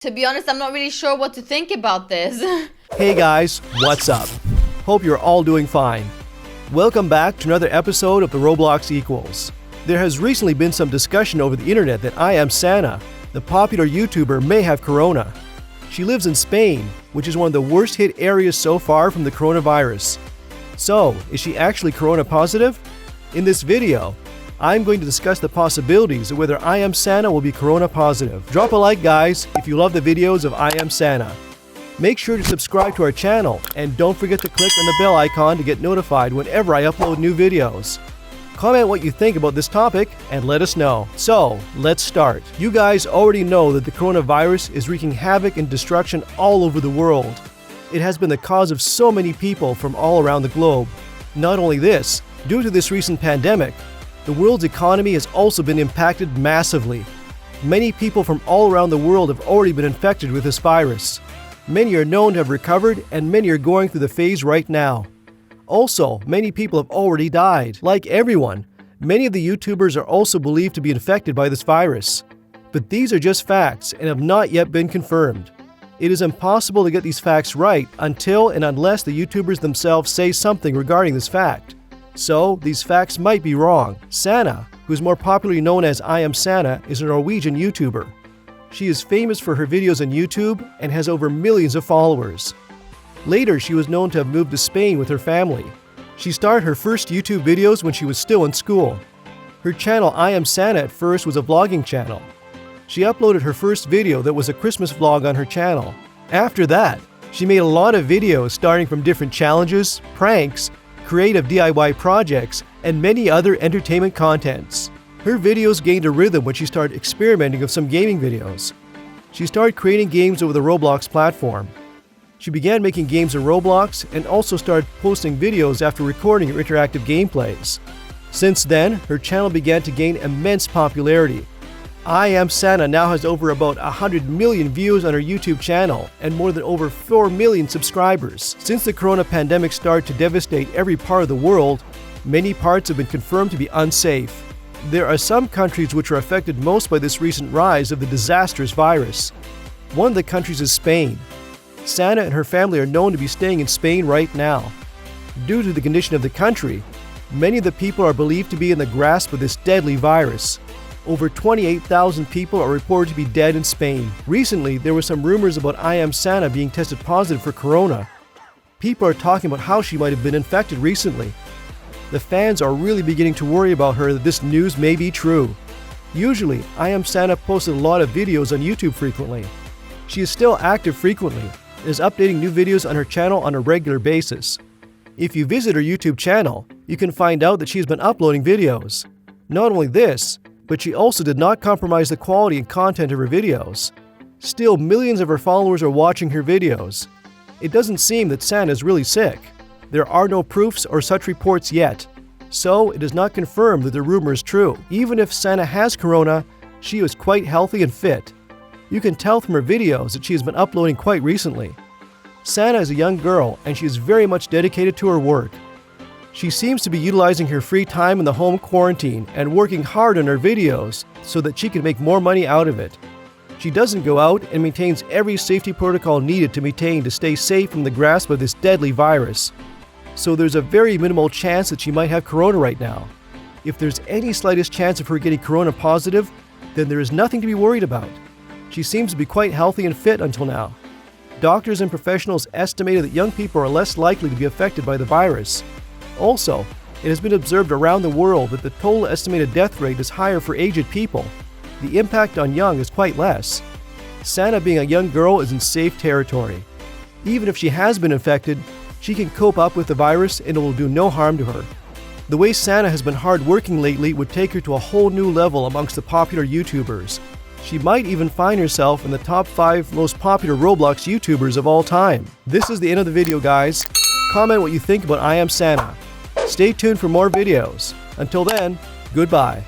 To be honest, I'm not really sure what to think about this. Hey guys, what's up? Hope you're all doing fine. Welcome back to another episode of the Roblox Equals. There has recently been some discussion over the internet that I Am Sana, the popular YouTuber, may have corona. She lives in Spain, which is one of the worst hit areas so far from the coronavirus. So, is she actually corona positive? In this video, I'm going to discuss the possibilities of whether I Am Sana will be corona positive. Drop a like, guys, if you love the videos of I Am Sana. Make sure to subscribe to our channel and don't forget to click on the bell icon to get notified whenever I upload new videos. Comment what you think about this topic and let us know. So, let's start. You guys already know that the coronavirus is wreaking havoc and destruction all over the world. It has been the cause of so many people from all around the globe. Not only this, due to this recent pandemic, the world's economy has also been impacted massively. Many people from all around the world have already been infected with this virus. Many are known to have recovered and many are going through the phase right now. Also, many people have already died. Like everyone, many of the YouTubers are also believed to be infected by this virus. But these are just facts and have not yet been confirmed. It is impossible to get these facts right until and unless the YouTubers themselves say something regarding this fact. So, these facts might be wrong. Sana, who is more popularly known as I Am Sana, is a Norwegian YouTuber. She is famous for her videos on YouTube and has over millions of followers. Later, she was known to have moved to Spain with her family. She started her first YouTube videos when she was still in school. Her channel I Am Sana at first was a vlogging channel. She uploaded her first video that was a Christmas vlog on her channel. After that, she made a lot of videos starting from different challenges, pranks, creative DIY projects, and many other entertainment contents. Her videos gained a rhythm when she started experimenting with some gaming videos. She started creating games over the Roblox platform. She began making games in Roblox and also started posting videos after recording her interactive gameplays. Since then, her channel began to gain immense popularity. I Am Sana now has over about 100 million views on her YouTube channel and more than over 4 million subscribers. Since the corona pandemic started to devastate every part of the world, many parts have been confirmed to be unsafe. There are some countries which are affected most by this recent rise of the disastrous virus. One of the countries is Spain. Sana and her family are known to be staying in Spain right now. Due to the condition of the country, many of the people are believed to be in the grasp of this deadly virus. Over 28,000 people are reported to be dead in Spain. Recently, there were some rumors about I Am Sana being tested positive for corona. People are talking about how she might have been infected recently. The fans are really beginning to worry about her that this news may be true. Usually, I Am Sana posted a lot of videos on YouTube frequently. She is still active frequently and is updating new videos on her channel on a regular basis. If you visit her YouTube channel, you can find out that she has been uploading videos. Not only this, but she also did not compromise the quality and content of her videos. Still, millions of her followers are watching her videos. It doesn't seem that Sana is really sick. There are no proofs or such reports yet. So, it is not confirmed that the rumor is true. Even if Sana has corona, she is quite healthy and fit. You can tell from her videos that she has been uploading quite recently. Sana is a young girl and she is very much dedicated to her work. She seems to be utilizing her free time in the home quarantine and working hard on her videos so that she can make more money out of it. She doesn't go out and maintains every safety protocol needed to maintain to stay safe from the grasp of this deadly virus. So there's a very minimal chance that she might have corona right now. If there's any slightest chance of her getting corona positive, then there is nothing to be worried about. She seems to be quite healthy and fit until now. Doctors and professionals estimated that young people are less likely to be affected by the virus. Also, it has been observed around the world that the total estimated death rate is higher for aged people. The impact on young is quite less. Sana, being a young girl, is in safe territory. Even if she has been infected, she can cope up with the virus and it will do no harm to her. The way Sana has been hard-working lately would take her to a whole new level amongst the popular YouTubers. She might even find herself in the top 5 most popular Roblox YouTubers of all time. This is the end of the video, guys. Comment what you think about I Am Sana. Stay tuned for more videos. Until then, goodbye.